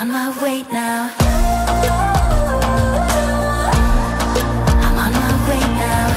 on my way now. I'm on my way now.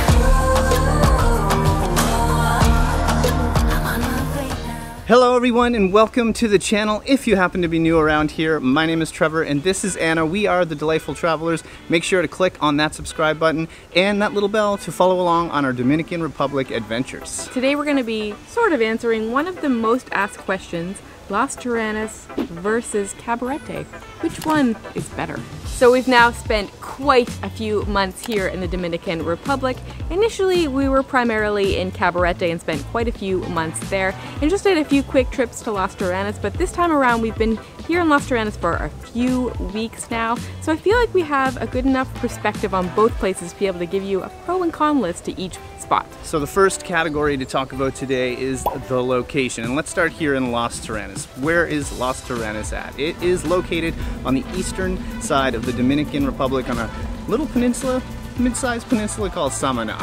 I'm on my way now. Hello everyone and welcome to the channel. If you happen to be new around here, my name is Trevor and this is Anna. We are the Delightful Travelers. Make sure to click on that subscribe button and that little bell to follow along on our Dominican Republic adventures. Today we're going to be sort of answering one of the most asked questions: Las Terrenas versus Cabarete. Which one is better? So we've now spent quite a few months here in the Dominican Republic. Initially, we were primarily in Cabarete and spent quite a few months there and just did a few quick trips to Las Terrenas, but this time around we've been here in Las Terrenas for a few weeks now, so I feel like we have a good enough perspective on both places to be able to give you a pro and con list to each spot. So the first category to talk about today is the location, and let's start here in Las Terrenas. Where is Las Terrenas at? It is located on the eastern side of the Dominican Republic on a little peninsula, mid-sized peninsula called Samana.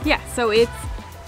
Yeah, so it's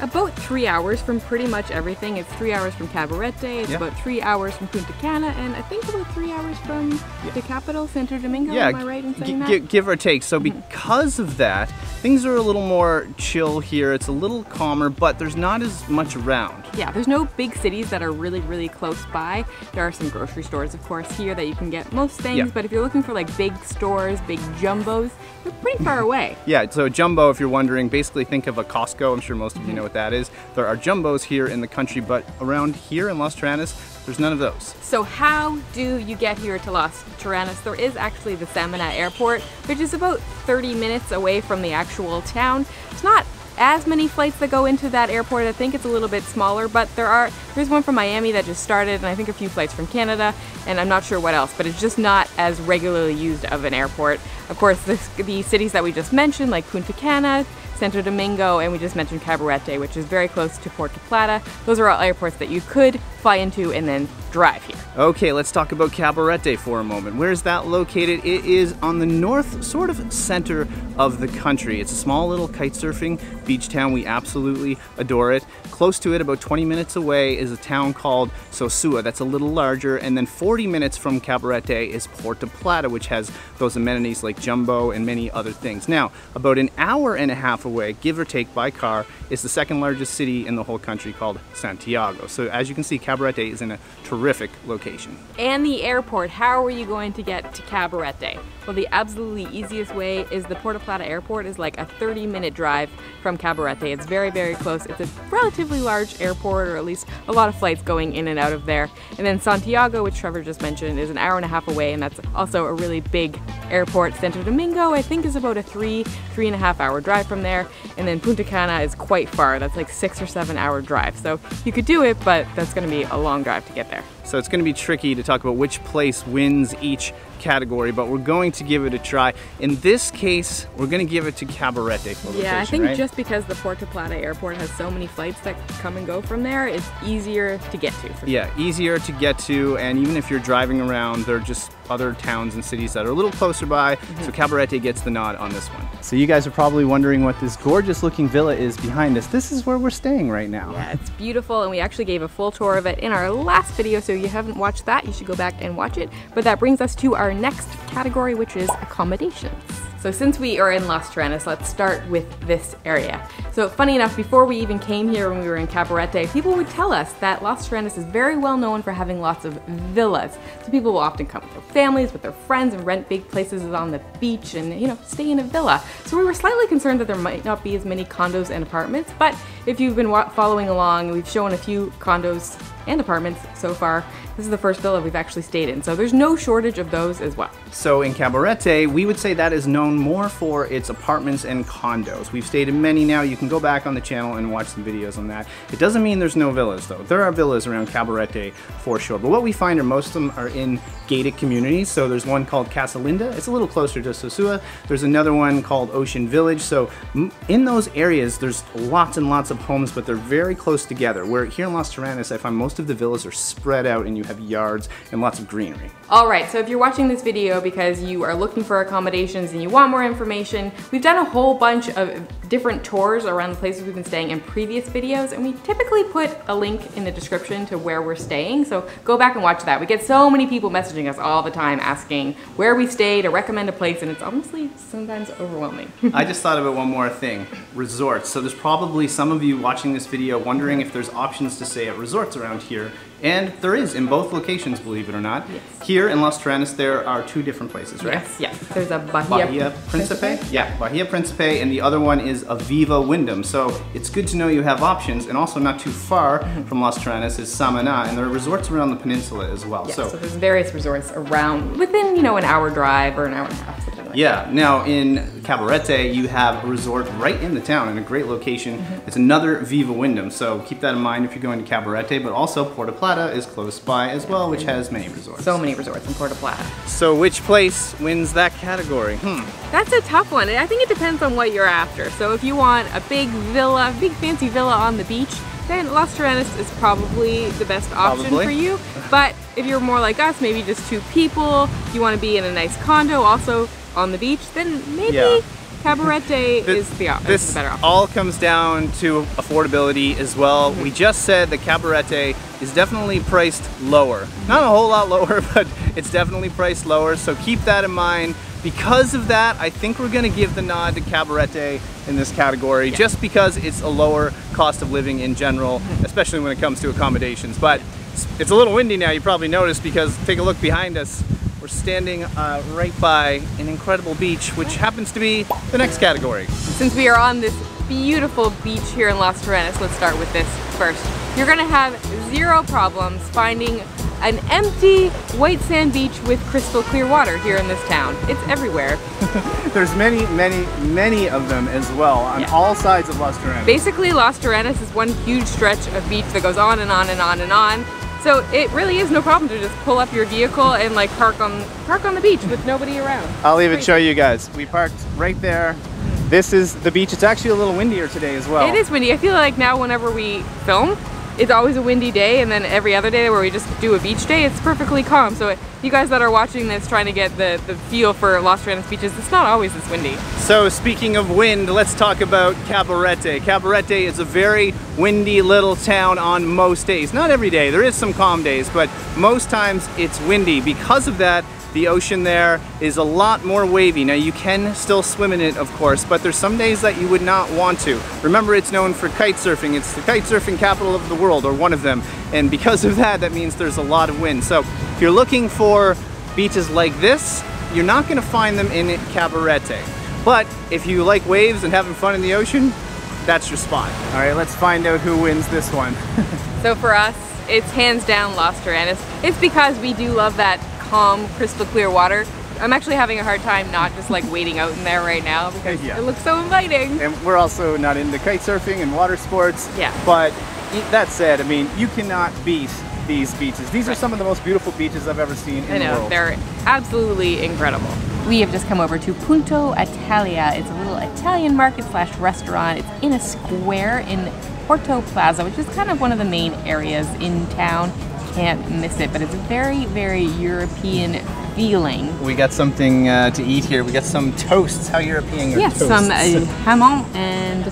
about 3 hours from pretty much everything. It's 3 hours from Cabarete, it's about 3 hours from Punta Cana, and I think about 3 hours from the capital, Santo Domingo. Am I right in saying that? Give or take. So because of that, things are a little more chill here. It's a little calmer, but there's not as much around. Yeah, there's no big cities that are really close by. There are some grocery stores, of course, here that you can get most things, but if you're looking for like big stores, big jumbos, they're pretty far away. Yeah, so jumbo, if you're wondering, basically think of a Costco. I'm sure most of you know what that is. There are jumbos here in the country, but around here in Las Terrenas, there's none of those. So how do you get here to Las Terrenas? There is actually the Samana Airport, which is about 30 minutes away from the actual town. It's not as many flights that go into that airport. I think it's a little bit smaller, but there's one from Miami that just started, and I think a few flights from Canada, and I'm not sure what else, but it's just not as regularly used of an airport. Of course, the cities that we just mentioned, like Punta Cana, Santo Domingo, and we just mentioned Cabarete, which is very close to Puerto Plata. Those are all airports that you could fly into and then drive here. Okay, let's talk about Cabarete for a moment. Where is that located? It is on the north, sort of center of the country. It's a small little kite surfing beach town. We absolutely adore it. Close to it, about 20 minutes away, is a town called Sosua. That's a little larger. And then 40 minutes from Cabarete is Puerto Plata, which has those amenities like jumbo and many other things. Now, about an hour and a half away, give or take by car, is the second largest city in the whole country called Santiago. So as you can see, Cabarete is in a terrific location. And the airport, how are you going to get to Cabarete? Well, the absolutely easiest way is the Puerto Plata airport is like a 30-minute drive from Cabarete. It's very close. It's a relatively large airport, or at least a lot of flights going in and out of there. And then Santiago, which Trevor just mentioned, is an hour and a half away, and that's also a really big airport. Santo Domingo, I think, is about a three and a half hour drive from there. And then Punta Cana is quite far. That's like 6 or 7 hour drive. So you could do it, but that's going to be a long drive to get there. So it's going to be tricky to talk about which place wins each category, but we're going to give it a try. In this case, we're going to give it to Cabarete for location, yeah, I think right? Just because the Puerto Plata airport has so many flights that come and go from there, it's easier to get to. Yeah, easier to get to, and even if you're driving around, there are just other towns and cities that are a little closer by, so Cabarete gets the nod on this one. So you guys are probably wondering what this gorgeous looking villa is behind us. This is where we're staying right now. Yeah, it's beautiful, and we actually gave a full tour of it in our last video, so if you haven't watched that, you should go back and watch it. But that brings us to our next category, which is accommodations. So since we are in Las Terrenas, let's start with this area. So funny enough, before we even came here when we were in Cabarete, people would tell us that Las Terrenas is very well known for having lots of villas. So people will often come with their families, with their friends, and rent big places on the beach and, you know, stay in a villa. So we were slightly concerned that there might not be as many condos and apartments, but if you've been following along, we've shown a few condos and apartments so far. This is the first villa we've actually stayed in, so there's no shortage of those as well. So in Cabarete, we would say that is known more for its apartments and condos. We've stayed in many now. You can go back on the channel and watch some videos on that. It doesn't mean there's no villas though. There are villas around Cabarete for sure, but what we find are most of them are in gated communities. So there's one called Casa Linda. It's a little closer to Sosua. There's another one called Ocean Village. So in those areas, there's lots and lots of homes, but they're very close together. Where here in Las Terrenas, I find most of the villas are spread out and you have yards and lots of greenery. All right, so if you're watching this video because you are looking for accommodations and you want more information, we've done a whole bunch of different tours around the places we've been staying in previous videos, and we typically put a link in the description to where we're staying, so go back and watch that. We get so many people messaging us all the time asking where we stay, to recommend a place, and it's honestly sometimes overwhelming. I just thought about one more thing, resorts. So there's probably some of you watching this video wondering if there's options to stay at resorts around here, and there is in both locations, believe it or not. Yes. Here in Las Terrenas there are two different places, right? Yes. There's a Bahia Principe? Yeah, Bahia Principe, and the other one is Aviva Wyndham. So it's good to know you have options, and also not too far from Las Terrenas is Samana, and there are resorts around the peninsula as well. Yeah, so there's various resorts around, within, you know, an hour drive or an hour and a half, something like yeah, now in Cabarete you have a resort right in the town in a great location. It's another Viva Wyndham, so keep that in mind if you're going to Cabarete, but also Puerto Plata is close by as well, which has many resorts. So many resorts in Puerto Plata. So which place wins that category? That's a tough one. I think it depends on what you're after. So if you want a big villa, big fancy villa on the beach, then Las Terrenas is probably the best option for you. But if you're more like us, maybe just two people, you want to be in a nice condo also on the beach, then maybe Cabarete is the better option. All comes down to affordability as well. We just said that Cabarete is definitely priced lower. Not a whole lot lower, but it's definitely priced lower, so keep that in mind. Because of that, I think we're gonna give the nod to Cabarete in this category, just because it's a lower cost of living in general, especially when it comes to accommodations. But it's a little windy now, you probably noticed, because take a look behind us. We're standing right by an incredible beach, which happens to be the next category. Since we are on this beautiful beach here in Las Terrenas, let's start with this first. You're gonna have zero problems finding an empty white sand beach with crystal clear water here in this town. It's everywhere. There's many of them as well on all sides of Las Terrenas. Basically, Las Terrenas is one huge stretch of beach that goes on and on and on and on. So it really is no problem to just pull up your vehicle and like park on the beach with nobody around. I'll even show you guys. We parked right there. This is the beach. It's actually a little windier today as well. It is windy. I feel like now whenever we film, it's always a windy day, and then every other day where we just do a beach day, it's perfectly calm. So you guys that are watching this trying to get the feel for Las Terrenas beaches, it's not always this windy. So speaking of wind, let's talk about Cabarete. Cabarete is a very windy little town on most days. Not every day, there is some calm days, but most times it's windy. Because of that, the ocean there is a lot more wavy. Now you can still swim in it, of course, but there's some days that you would not want to. Remember, it's known for kite surfing. It's the kite surfing capital of the world, or one of them. And because of that, that means there's a lot of wind. So if you're looking for beaches like this, you're not gonna find them in Cabarete. But if you like waves and having fun in the ocean, that's your spot. All right, let's find out who wins this one. So for us, it's hands down Las Terrenas. It's because we do love that calm, crystal clear water. I'm actually having a hard time not just like wading out in there right now because it looks so inviting. And we're also not into kite surfing and water sports. Yeah. But that said, I mean, you cannot beat these beaches. These are some of the most beautiful beaches I've ever seen in the world. They're absolutely incredible. We have just come over to Punto Italia. It's a little Italian market slash restaurant. It's in a square in Porto Plaza, which is kind of one of the main areas in town. Can't miss it, but it's very, very European feeling. We got something to eat here. We got some toasts. How European are toasts? Some jamon and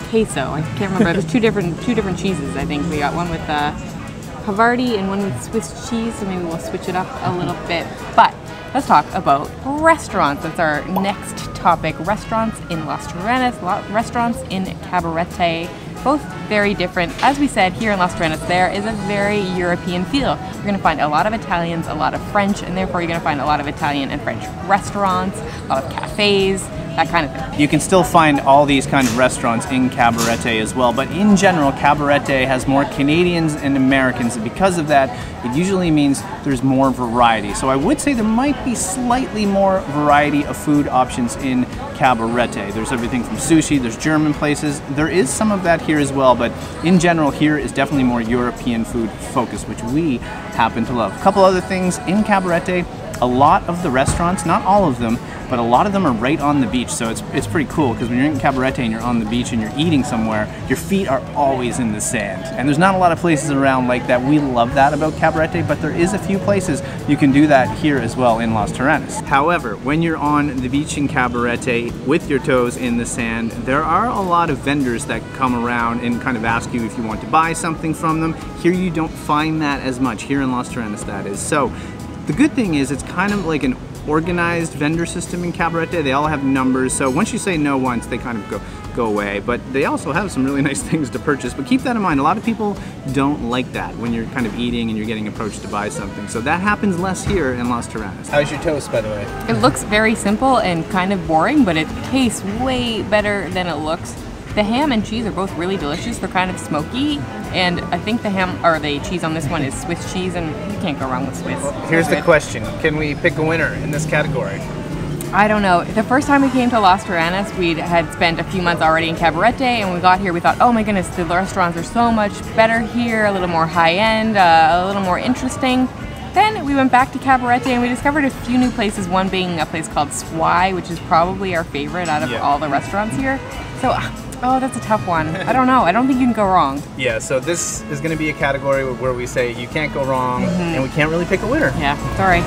queso. I can't remember. There's two different cheeses. I think we got one with Havarti and one with Swiss cheese. So maybe we'll switch it up a little bit. But let's talk about restaurants. That's our next topic. Restaurants in Las Terrenas, restaurants in Cabarete. Both very different. As we said, here in Las Terrenas, there is a very European feel. You're gonna find a lot of Italians, a lot of French, and therefore you're gonna find a lot of Italian and French restaurants, a lot of cafes, that kind of thing. You can still find all these kind of restaurants in Cabarete as well, but in general, Cabarete has more Canadians and Americans, and because of that, it usually means there's more variety. So I would say there might be slightly more variety of food options in Cabarete. There's everything from sushi, there's German places. There is some of that here as well, but in general, here is definitely more European food focused, which we happen to love. A couple other things in Cabarete. a lot of the restaurants, not all of them, but a lot of them are right on the beach, so it's pretty cool because when you're in Cabarete and you're on the beach and you're eating somewhere, your feet are always in the sand. And there's not a lot of places around like that. We love that about Cabarete, but there is a few places you can do that here as well in Las Terrenas. However, when you're on the beach in Cabarete with your toes in the sand, there are a lot of vendors that come around and kind of ask you if you want to buy something from them. Here you don't find that as much, here in Las Terrenas that is. So the good thing is it's kind of like an organized vendor system in Cabarete. They all have numbers, so once you say no once, they kind of go away. But they also have some really nice things to purchase. But keep that in mind, a lot of people don't like that when you're kind of eating and you're getting approached to buy something. So that happens less here in Las Terrenas. How's your toast, by the way? It looks very simple and kind of boring, but it tastes way better than it looks. The ham and cheese are both really delicious. They're kind of smoky, and I think the ham or the cheese on this one is Swiss cheese, and you can't go wrong with Swiss. Well, here's the question: can we pick a winner in this category? I don't know. The first time we came to Las Terrenas, we had spent a few months already in Cabarete, and when we got here, we thought, oh my goodness, the restaurants are so much better here, a little more high-end, a little more interesting. Then we went back to Cabarete and we discovered a few new places, one being a place called Swai, which is probably our favorite out of all the restaurants here. So, oh, that's a tough one. I don't know. I don't think you can go wrong. Yeah, so this is going to be a category where we say you can't go wrong, and we can't really pick a winner. Yeah, sorry.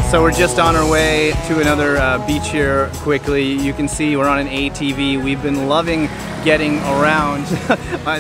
So we're just on our way to another beach here quickly. You can see we're on an ATV. We've been loving getting around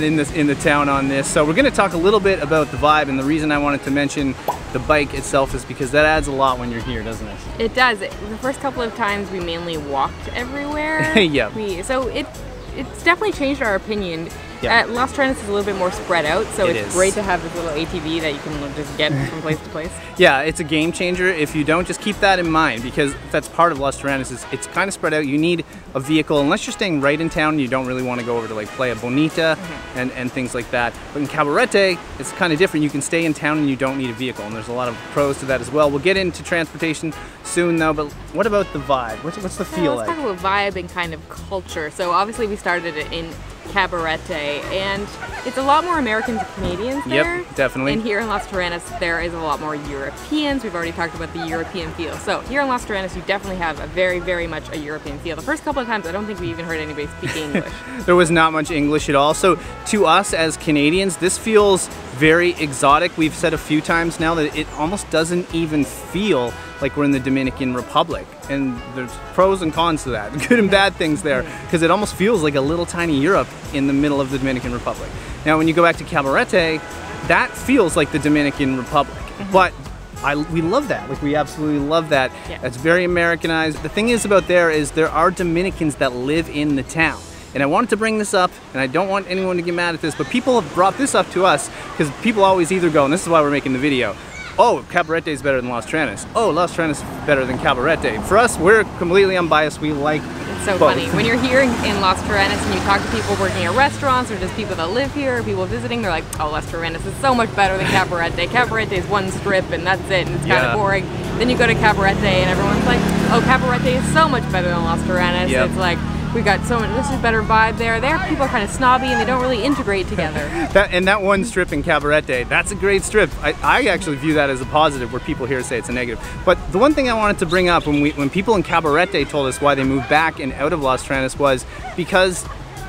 in the town on this. So we're gonna talk a little bit about the vibe, and the reason I wanted to mention the bike itself is because that adds a lot when you're here, doesn't it? It does. The first couple of times we mainly walked everywhere. Yeah. So it's definitely changed our opinion. Yeah. Las Terrenas is a little bit more spread out, so It it's is. great to have this little ATV that you can just get from place to place. Yeah, it's a game changer. If you don't, just keep that in mind, because that's part of Las Terrenas. It's kind of spread out. You need a vehicle, unless you're staying right in town and you don't really want to go over to like Playa Bonita and things like that. But in Cabarete, it's kind of different. You can stay in town and you don't need a vehicle, and there's a lot of pros to that as well. We'll get into transportation soon though, but what about the vibe? What's the feel like? Let's talk about vibe and kind of culture. So obviously we started it in Cabarete, and it's a lot more Americans and Canadians there. Yep, definitely. And here in Las Terrenas, there is a lot more Europeans. We've already talked about the European feel. So here in Las Terrenas, you definitely have a very, very much a European feel. The first couple of times, I don't think we even heard anybody speak English. There was not much English at all. So to us as Canadians, this feels very exotic. We've said a few times now that it almost doesn't even feel like we're in the Dominican Republic. And there's pros and cons to that, good and bad things there, because it almost feels like a little tiny Europe in the middle of the Dominican Republic. Now when you go back to Cabarete, that feels like the Dominican Republic, but we love that. Like, we absolutely love that. Yeah. It's very Americanized. The thing is about there is there are Dominicans that live in the town. And I wanted to bring this up, and I don't want anyone to get mad at this, but people have brought this up to us because people always either go, and this is why we're making the video, oh, Cabarete is better than Las Terrenas. Oh, Las Terrenas is better than Cabarete. For us, we're completely unbiased. We like It's so both. funny. When you're here in Las Terrenas and you talk to people working at restaurants or just people that live here, or people visiting, they're like, oh, Las Terrenas is so much better than Cabarete. Cabarete is one strip and that's it, and it's kind of boring. Then you go to Cabarete and everyone's like, oh, Cabarete is so much better than Las Terrenas. Yep. It's like, we got so much, this is better vibe there. There, people are kind of snobby and they don't really integrate together. That one strip in Cabarete, that's a great strip. I actually view that as a positive, where people here say it's a negative. But the one thing I wanted to bring up when people in Cabarete told us why they moved back and out of Las Terrenas was because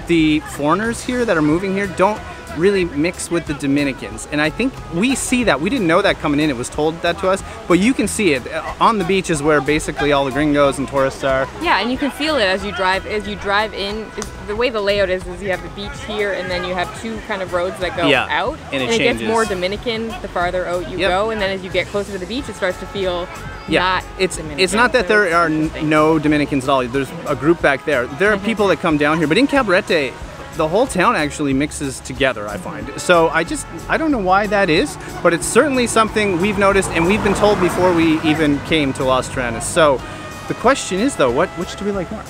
the foreigners here that are moving here don't really mix with the Dominicans, and I think we see that. We didn't know that coming in, it was told that to us, but you can see it on the beach is where basically all the gringos and tourists are. Yeah, and you can feel it as you drive in. The way the layout is you have the beach here, and then you have two kind of roads that go out, and it gets changes. more Dominican the farther out you go, and then as you get closer to the beach, it starts to feel not Dominican. It's not that there are no Dominicans at all. There's a group back there. There are people that come down here, but in Cabarete, the whole town actually mixes together, I find. So I don't know why that is, but it's certainly something we've noticed and we've been told before we even came to Las Terrenas. So the question is though, which do we like more?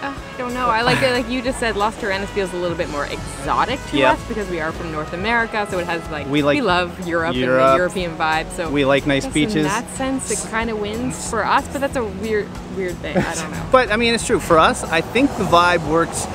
I don't know. I like it, like you just said, Las Terrenas feels a little bit more exotic to us because we are from North America, so it has like, we love Europe and the European vibe. So we like nice beaches. In that sense, it kind of wins for us, but that's a weird thing. I don't know. But I mean, it's true. For us, I think the vibe works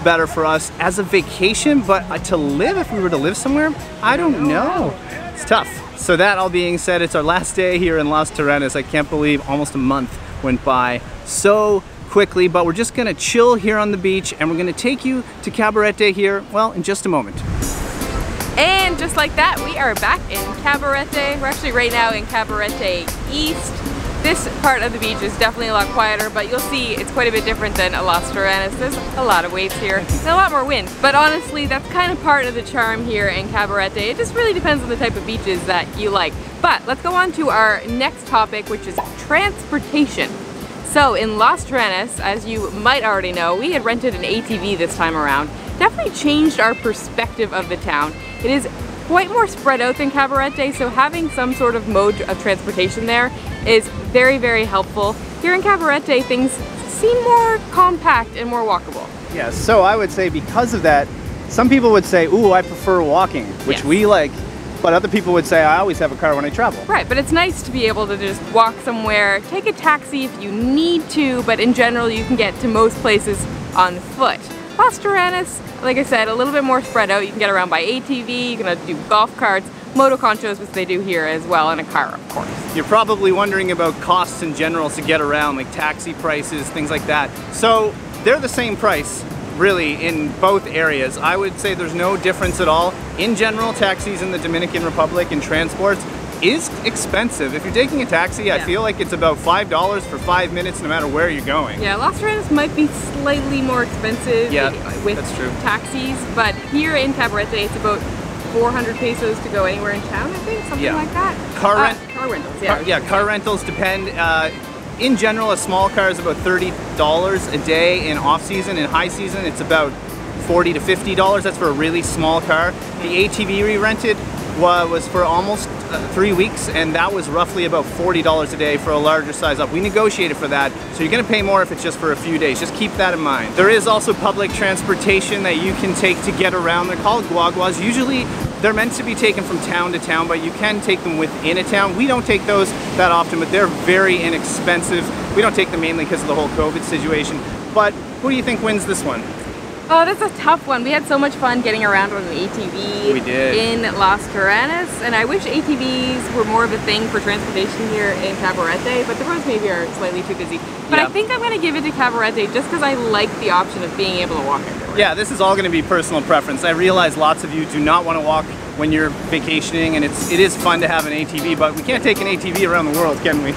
better for us as a vacation, but to live, if we were to live somewhere, I don't know. It's tough. So that all being said, it's our last day here in Las Terrenas. I can't believe almost a month went by so quickly, but we're just gonna chill here on the beach and we're gonna take you to Cabarete here, well, in just a moment. And just like that, we are back in Cabarete. We're actually right now in Cabarete East. This part of the beach is definitely a lot quieter, but you'll see it's quite a bit different than Las Terrenas. There's a lot of waves here and a lot more wind. But honestly, that's kind of part of the charm here in Cabarete. It just really depends on the type of beaches that you like. But let's go on to our next topic, which is transportation. So in Las Terrenas, as you might already know, we had rented an ATV this time around. Definitely changed our perspective of the town. It is quite more spread out than Cabarete, so having some sort of mode of transportation there is very, very helpful. Here in Cabarete, things seem more compact and more walkable. Yeah, so I would say because of that, some people would say, ooh, I prefer walking, which Yes. we like, but other people would say, I always have a car when I travel. Right, but it's nice to be able to just walk somewhere, take a taxi if you need to, but in general you can get to most places on foot. Las Terrenas, like I said, a little bit more spread out. You can get around by ATV, you can do golf carts, moto conchos, which they do here as well, and a car, of course. You're probably wondering about costs in general to get around, like taxi prices, things like that. So they're the same price, really, in both areas. I would say there's no difference at all. In general, taxis in the Dominican Republic and transports is expensive. If you're taking a taxi, I feel like it's about $5 for 5 minutes no matter where you're going. Yeah, Las Terrenas might be slightly more expensive with that's true. taxis, but here in Cabarete it's about 400 pesos to go anywhere in town, I think, something like that. Car rentals, yeah. Car rentals depend. In general, a small car is about $30 a day in off-season. In high season, it's about $40 to $50. That's for a really small car. The ATV we rented was for almost 3 weeks, and that was roughly about $40 a day for a larger size up. We negotiated for that, so you're gonna pay more if it's just for a few days. Just keep that in mind. There is also public transportation that you can take to get around. They're called guaguas. Usually they're meant to be taken from town to town, but you can take them within a town. We don't take those that often, but they're very inexpensive. We don't take them mainly because of the whole COVID situation. But who do you think wins this one? Oh, that's a tough one. We had so much fun getting around on an ATV We did. in Las Terrenas, and I wish ATVs were more of a thing for transportation here in Cabarete, but the roads maybe are slightly too busy. But I think I'm going to give it to Cabarete just because I like the option of being able to walk everywhere. Yeah, this is all going to be personal preference. I realize lots of you do not want to walk when you're vacationing, and it is fun to have an ATV, but we can't take an ATV around the world, can we?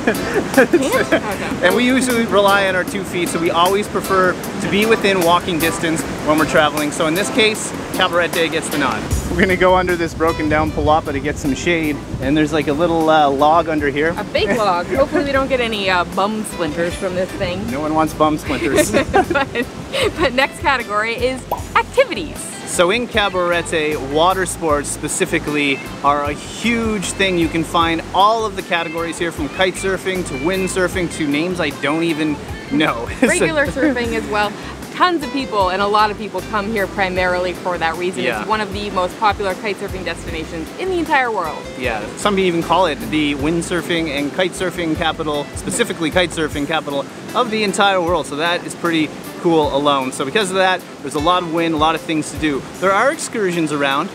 And we usually rely on our 2 feet, so we always prefer to be within walking distance when we're traveling. So in this case, Cabarete gets the nod. We're gonna go under this broken down palapa to get some shade, and there's like a little log under here. A big log. Hopefully we don't get any bum splinters from this thing. No one wants bum splinters. But next category is activities. So in Cabarete, water sports specifically are a huge thing. You can find all of the categories here, from kite surfing to windsurfing to names I don't even know. Regular surfing as well. Tons of people, and a lot of people come here primarily for that reason. Yeah. It's one of the most popular kite surfing destinations in the entire world. Yeah, some even call it the windsurfing and kite surfing capital, specifically kite surfing capital of the entire world. So that is pretty cool alone. So because of that, there's a lot of wind, a lot of things to do. There are excursions around,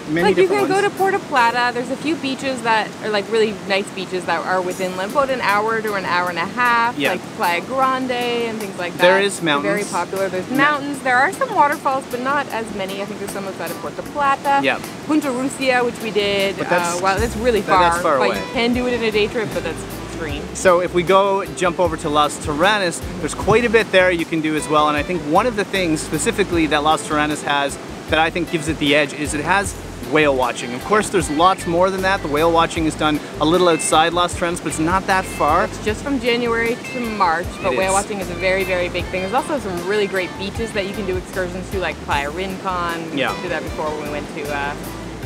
many Like you different can go ones. to Puerto Plata. There's a few beaches that are like really nice beaches that are within about an hour to an hour and a half, Yeah. like Playa Grande and things like that. There is They're mountains. very popular. There's mountains. There are some waterfalls, but not as many. I think there's some outside of Puerto Plata. Yeah. Punta Rusia, which we did. But that's- well, that's really far. that's far but away. you can do it in a day trip, but that's extreme. So if we go jump over to Las Terrenas, there's quite a bit there you can do as well. And I think one of the things specifically that Las Terrenas has that I think gives it the edge is it has whale watching. Of course, there's lots more than that. The whale watching is done a little outside Las Terrenas, but it's not that far. It's just from January to March, but It whale is. watching is a very, very big thing. There's also some really great beaches that you can do excursions to, like Playa Rincon. We Yeah. did that before when we went to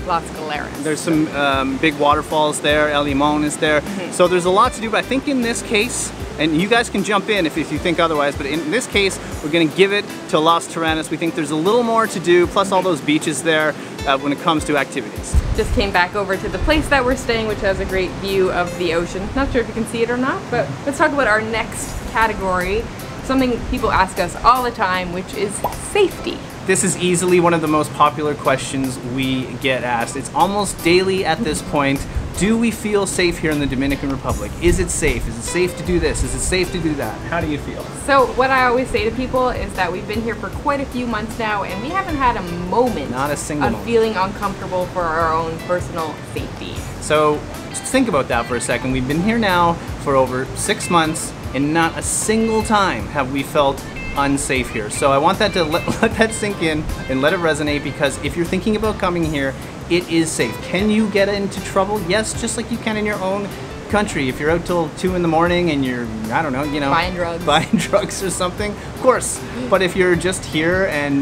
Las Galeras. There's some big waterfalls there. El Limon is there. So there's a lot to do, but I think in this case, and you guys can jump in if you think otherwise, but in this case, we're gonna give it to Las Terrenas. We think there's a little more to do, plus all those beaches there when it comes to activities. Just came back over to the place that we're staying, which has a great view of the ocean. Not sure if you can see it or not, but let's talk about our next category. Something people ask us all the time, which is safety. this is easily one of the most popular questions we get asked. It's almost daily at this point. Do we feel safe here in the Dominican Republic? Is it safe? Is it safe to do this? Is it safe to do that? How do you feel? So what I always say to people is that we've been here for quite a few months now and we haven't had a moment Not a single of moment. feeling uncomfortable for our own personal safety. So think about that for a second. We've been here now for over 6 months and not a single time have we felt unsafe here. So I want that to let that sink in and let it resonate, because if you're thinking about coming here, it is safe. Can you get into trouble? Yes, just like you can in your own country. If you're out till 2 in the morning and you're, I don't know, you know, buying drugs or something, of course. But if you're just here and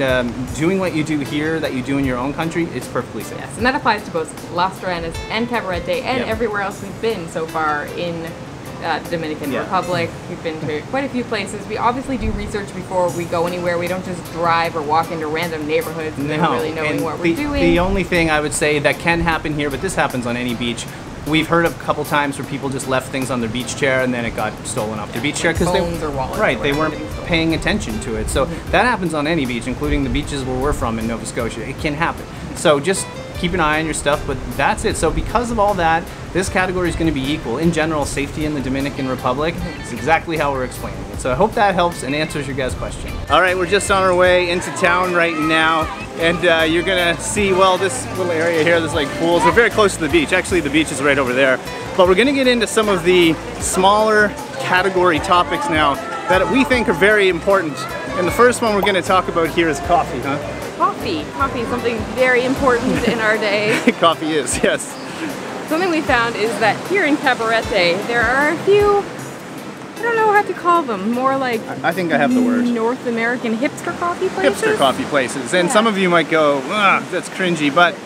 doing what you do here that you do in your own country, it's perfectly safe. Yes, and that applies to both Las Terrenas and Cabarete and everywhere else we've been so far in the Dominican Republic. We've been to quite a few places. We obviously do research before we go anywhere. We don't just drive or walk into random neighborhoods without really knowing what we're doing. The only thing I would say that can happen here, but this happens on any beach, we've heard of a couple times where people just left things on their beach chair and then it got stolen off their beach chair because they weren't paying attention to it. So that happens on any beach, including the beaches where we're from in Nova Scotia. It can happen. So just keep an eye on your stuff, but that's it. So because of all that, this category is going to be equal. In general, safety in the Dominican Republic is exactly how we're explaining it. So I hope that helps and answers your guys' question. All right, we're just on our way into town right now, and you're gonna see, well, this little area here, there's like pools. We're very close to the beach. Actually, the beach is right over there. But we're gonna get into some of the smaller category topics now that we think are very important. And the first one we're gonna talk about here is coffee, huh? Coffee. Coffee is something very important in our day. Coffee is, yes. Something we found is that here in Cabarete, there are a few, I don't know how to call them, more like I think I have the word. North American hipster coffee places? Hipster coffee places. And some of you might go, that's cringy, but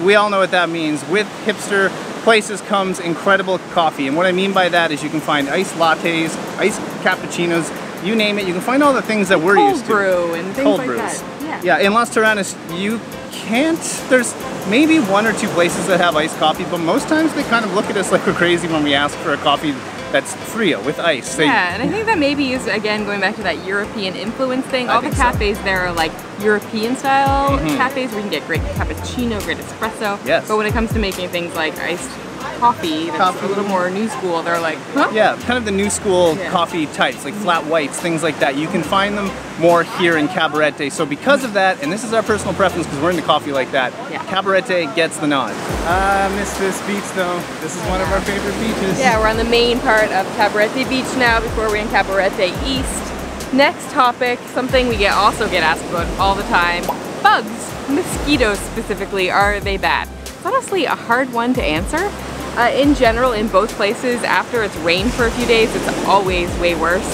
we all know what that means. With hipster places comes incredible coffee. And what I mean by that is you can find iced lattes, iced cappuccinos, you name it. You can find all the things that we're used to. Cold brew and things Cold like brews. that. Yeah, in Las Terrenas, you can't, there's maybe 1 or 2 places that have iced coffee, but most times they kind of look at us like we're crazy when we ask for a coffee that's frio with ice. Yeah, and I think that maybe is, again, going back to that European influence thing. All the cafes there are like European style cafes where you can get great cappuccino, great espresso. Yes. But when it comes to making things like iced coffee that's a little more new school, they're like, huh? Yeah, kind of the new school coffee types, like flat whites, things like that. You can find them more here in Cabarete. So because of that, and this is our personal preference because we're into coffee like that, Cabarete gets the nod. I miss this beach though. This is one of our favorite beaches. Yeah, we're on the main part of Cabarete Beach now before we're in Cabarete East. Next topic, something we also get asked about all the time. Bugs, mosquitoes specifically, are they bad? It's honestly a hard one to answer. In general, in both places, after it's rained for a few days, it's always way worse.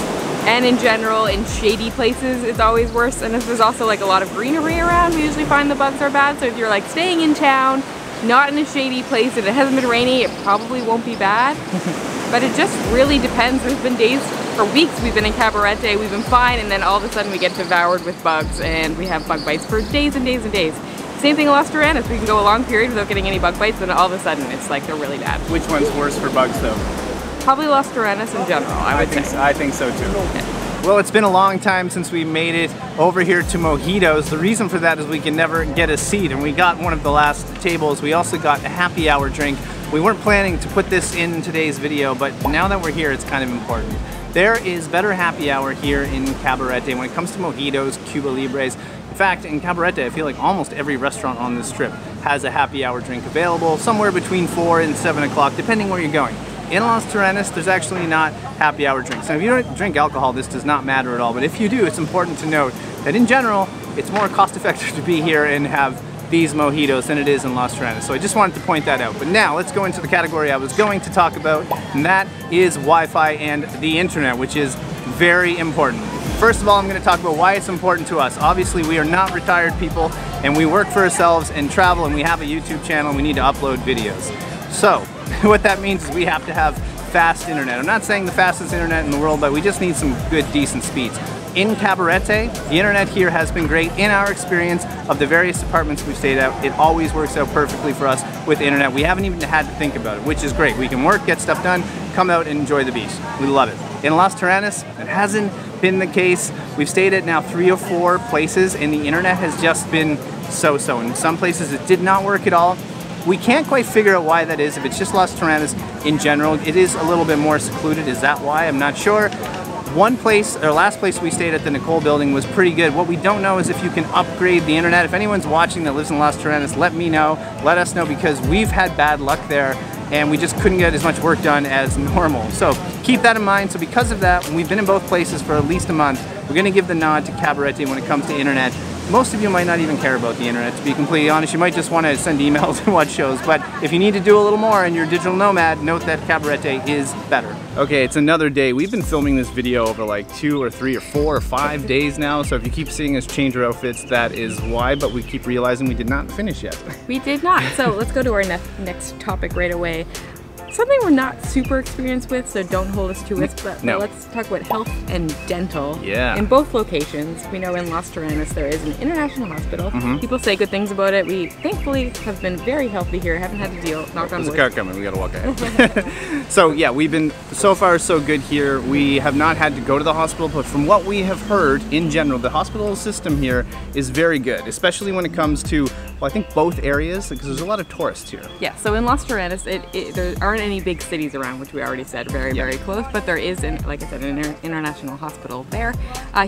And in general, in shady places, it's always worse. And if there's also like a lot of greenery around, we usually find the bugs are bad. So if you're like staying in town, not in a shady place, and it hasn't been rainy, it probably won't be bad. But it just really depends. There's been days, for weeks we've been in Cabarete, we've been fine, and then all of a sudden we get devoured with bugs, and we have bug bites for days and days and days. Same thing in Las Terrenas. We can go a long period without getting any bug bites, and all of a sudden it's like they're really bad. Which one's worse for bugs though? Probably Las Terrenas in general, I would say. I think so too. Well, it's been a long time since we made it over here to Mosquitoes. The reason for that is we can never get a seat, and we got one of the last tables. We also got a happy hour drink. We weren't planning to put this in today's video, but now that we're here, it's kind of important. There is better happy hour here in Cabarete when it comes to mojitos, Cuba Libres. In fact, in Cabarete, I feel like almost every restaurant on this trip has a happy hour drink available, somewhere between 4 and 7 o'clock, depending where you're going. In Las Terrenas, there's actually not happy hour drinks. Now, if you don't drink alcohol, this does not matter at all, but if you do, it's important to note that in general, it's more cost effective to be here and have these mojitos than it is in Las Terrenas. So I just wanted to point that out. But now let's go into the category I was going to talk about, and that is Wi-Fi and the internet, which is very important. First of all, I'm going to talk about why it's important to us. Obviously, we are not retired people, and we work for ourselves and travel, and we have a YouTube channel, and we need to upload videos. So what that means is we have to have fast internet. I'm not saying the fastest internet in the world, but we just need some good, decent speeds. In Cabarete, the internet here has been great. In our experience of the various apartments we've stayed at, it always works out perfectly for us with internet. We haven't even had to think about it, which is great. We can work, get stuff done, come out and enjoy the beach. We love it. In Las Terrenas, it hasn't been the case. We've stayed at now 3 or 4 places, and the internet has just been so-so. In some places it did not work at all. We can't quite figure out why that is. If it's just Las Terrenas in general, it is a little bit more secluded. Is that why? I'm not sure. One place, or last place we stayed at, the Nicole building, was pretty good. What we don't know is if you can upgrade the internet. If anyone's watching that lives in Las Terrenas, let me know. Let us know, because we've had bad luck there and we just couldn't get as much work done as normal. So keep that in mind. So because of that, when we've been in both places for at least a month, we're gonna give the nod to Cabarete when it comes to internet. Most of you might not even care about the internet, to be completely honest. You might just want to send emails and watch shows, but if you need to do a little more and you're a digital nomad, note that Cabarete is better. Okay, it's another day. We've been filming this video over like 2 or 3 or 4 or 5 days now, so if you keep seeing us change our outfits, that is why, but we keep realizing we did not finish yet. We did not. So let's go to our next topic right away. Something we're not super experienced with, so don't hold us to it, but let's talk about health and dental. Yeah. In both locations. We know in Las Terrenas there is an international hospital. People say good things about it. We thankfully have been very healthy here. Haven't had to deal, knock on wood. There's a car coming, we gotta walk ahead. So yeah, we've been so far so good here. We have not had to go to the hospital, but from what we have heard in general, the hospital system here is very good, especially when it comes to, well, I think both areas, because there's a lot of tourists here. Yeah, so in Las Terrenas, there aren't any big cities around, which we already said, very close, but there is, like I said, an international hospital there.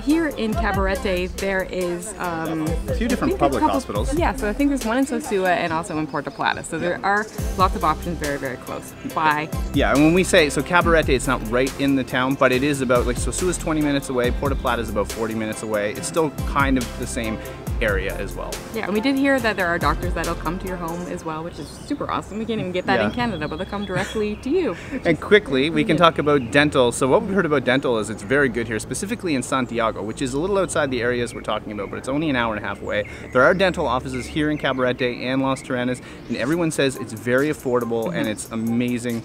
Here in Cabarete, there is a few different public hospitals. Yeah, so I think there's one in Sosua and also in Puerto Plata. So there are lots of options very close by. Yeah, and when we say, so Cabarete, it's not right in the town, but it is about, like, Sosua is 20 minutes away, Puerto Plata is about 40 minutes away. It's still kind of the same area as well. Yeah, and we did hear that there are doctors that'll come to your home as well, which is super awesome. We can't even get that in Canada, but they'll come directly to you. And quickly, we can talk about dental. So what we've heard about dental is it's very good here, specifically in Santiago, which is a little outside the areas we're talking about, but it's only an hour and a half away. There are dental offices here in Cabarete and Las Terrenas, and everyone says it's very affordable and it's amazing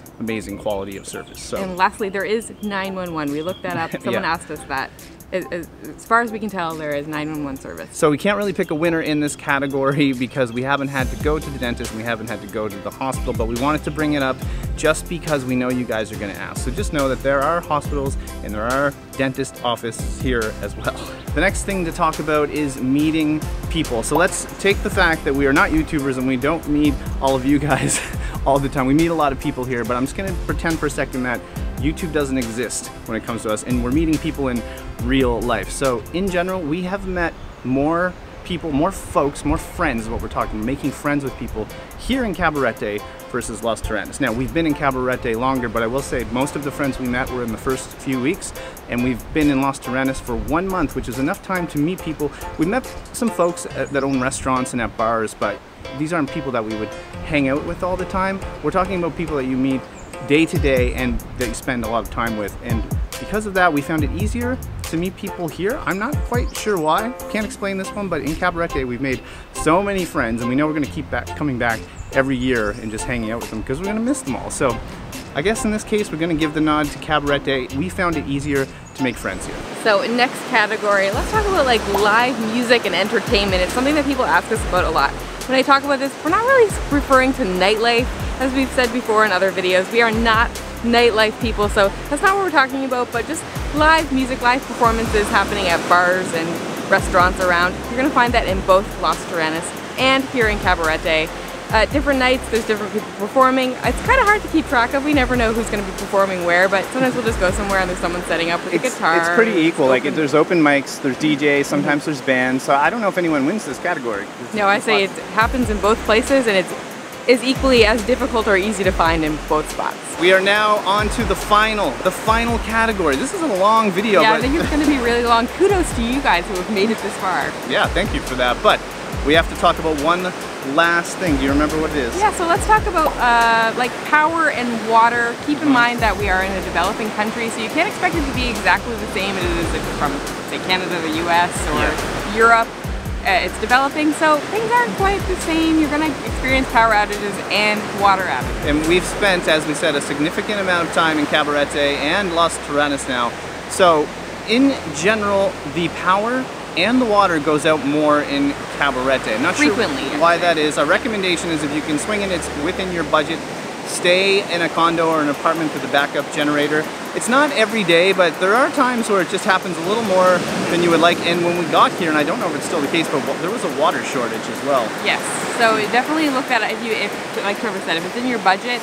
quality of service. So. And lastly, there is 911. We looked that up. Someone asked us that. As far as we can tell, there is 911 service. So we can't really pick a winner in this category because we haven't had to go to the dentist and we haven't had to go to the hospital, but we wanted to bring it up just because we know you guys are going to ask. So just know that there are hospitals and there are dentist offices here as well. The next thing to talk about is meeting people. So let's take the fact that we are not YouTubers and we don't meet all of you guys all the time. We meet a lot of people here, but I'm just going to pretend for a second that YouTube doesn't exist when it comes to us and we're meeting people in real life. So in general, we have met more people, more folks, more friends is what we're talking, making friends with people here in Cabarete versus Las Terrenas. Now, we've been in Cabarete longer, but I will say most of the friends we met were in the first few weeks, and we've been in Las Terrenas for 1 month, which is enough time to meet people. We met some folks that own restaurants and at bars, but these aren't people that we would hang out with all the time. We're talking about people that you meet day to day and that you spend a lot of time with, and because of that we found it easier to meet people here. I'm not quite sure why, can't explain this one, but in Cabarete we've made so many friends and we know we're going to keep coming back every year and just hanging out with them because we're going to miss them all. So I guess in this case we're going to give the nod to Cabarete. We found it easier to make friends here. So next category, let's talk about like live music and entertainment. It's something that people ask us about a lot. When I talk about this, we're not really referring to nightlife. As we've said before in other videos, we are not nightlife people, so that's not what we're talking about, but just live music, live performances happening at bars and restaurants around. You're gonna find that in both Las Terrenas and here in Cabarete. Different nights, there's different people performing. It's kind of hard to keep track of. We never know who's going to be performing where, but sometimes we'll just go somewhere and there's someone setting up with a guitar. It's pretty equal. Like there's open mics, there's DJs, sometimes there's bands. So I don't know if anyone wins this category. No, I say it happens in both places and it's equally as difficult or easy to find in both spots. We are now on to the final category. This is a long video. Yeah, but I think it's going to be really long. Kudos to you guys who have made it this far. Yeah, thank you for that. But we have to talk about one last thing. Do you remember what it is? Yeah, so let's talk about like power and water. Keep in mind that we are in a developing country, so you can't expect it to be exactly the same as it is from, say, Canada, the US, or Europe. It's developing, so things aren't quite the same. You're going to experience power outages and water outages. And we've spent, as we said, a significant amount of time in Cabarete and Las Terrenas now. So in general, the power and the water goes out more in Cabarete. I'm not frequently, sure why that is. Our recommendation is if you can swing it, it's within your budget. Stay in a condo or an apartment with a backup generator. It's not every day, but there are times where it just happens a little more than you would like. And when we got here, and I don't know if it's still the case, but there was a water shortage as well. Yes, so definitely look at it if like Trevor said, if it's in your budget,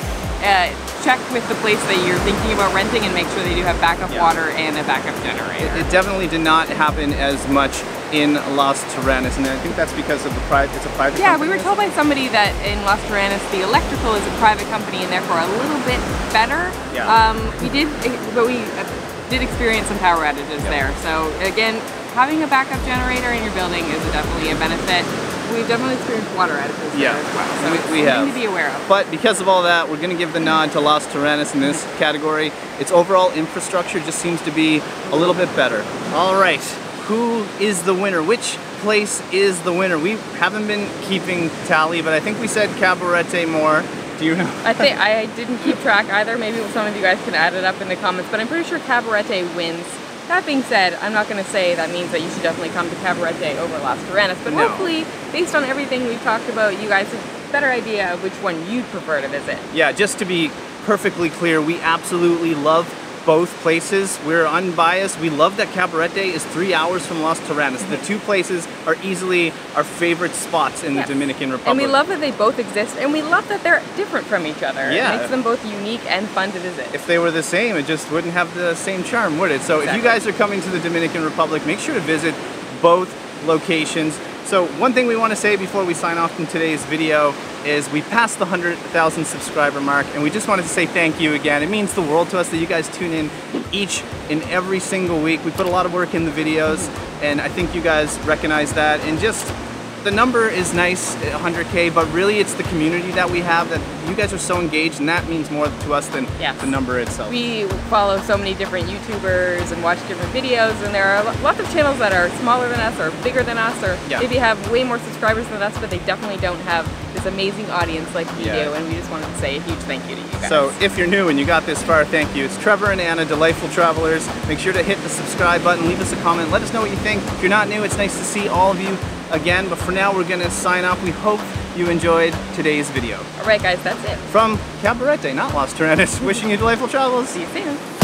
check with the place that you're thinking about renting and make sure they do have backup water and a backup generator. It definitely did not happen as much in Las Terrenas, and I think that's because of it's a private Yeah, company. we were told by somebody that in Las Terrenas the electrical is a private company and therefore a little bit better. Yeah. We did experience some power outages there. So again, having a backup generator in your building is definitely a benefit. We've definitely experienced water outages there as well. So it's something to be aware of. But because of all that, we're going to give the nod to Las Terrenas in this category. Its overall infrastructure just seems to be a little bit better. All right, who is the winner? Which place is the winner? We haven't been keeping tally, but I think we said Cabarete more. Do you know? I think I didn't keep track either. Maybe some of you guys can add it up in the comments, but I'm pretty sure Cabarete wins. That being said, I'm not going to say that means that you should definitely come to Cabarete over Las Terrenas, but hopefully, based on everything we've talked about, you guys have a better idea of which one you'd prefer to visit. Yeah, just to be perfectly clear, we absolutely love both places. We're unbiased. We love that Cabarete is 3 hours from Las Terrenas. The two places are easily our favorite spots in the Dominican Republic. And we love that they both exist, and we love that they're different from each other. Yeah. It makes them both unique and fun to visit. If they were the same, it just wouldn't have the same charm, would it? So if you guys are coming to the Dominican Republic, make sure to visit both locations. So one thing we want to say before we sign off from today's video is we passed the 100,000 subscriber mark, and we just wanted to say thank you again. It means the world to us that you guys tune in each and every single week. We put a lot of work in the videos, and I think you guys recognize that. And just the number is nice, 100K, but really it's the community that we have, that you guys are so engaged, and that means more to us than the number itself. We follow so many different YouTubers and watch different videos, and there are lots of channels that are smaller than us or bigger than us, or maybe have way more subscribers than us, but they definitely don't have this amazing audience like we do, and we just wanted to say a huge thank you to you guys. So if you're new and you got this far, thank you. It's Trevor and Anna, Delightful Travelers. Make sure to hit the subscribe button, leave us a comment, let us know what you think. If you're not new, it's nice to see all of you again, but for now we're going to sign off. We hope you enjoyed today's video. Alright guys, that's it. From Cabarete, not Las Terrenas, wishing you delightful travels. See you soon.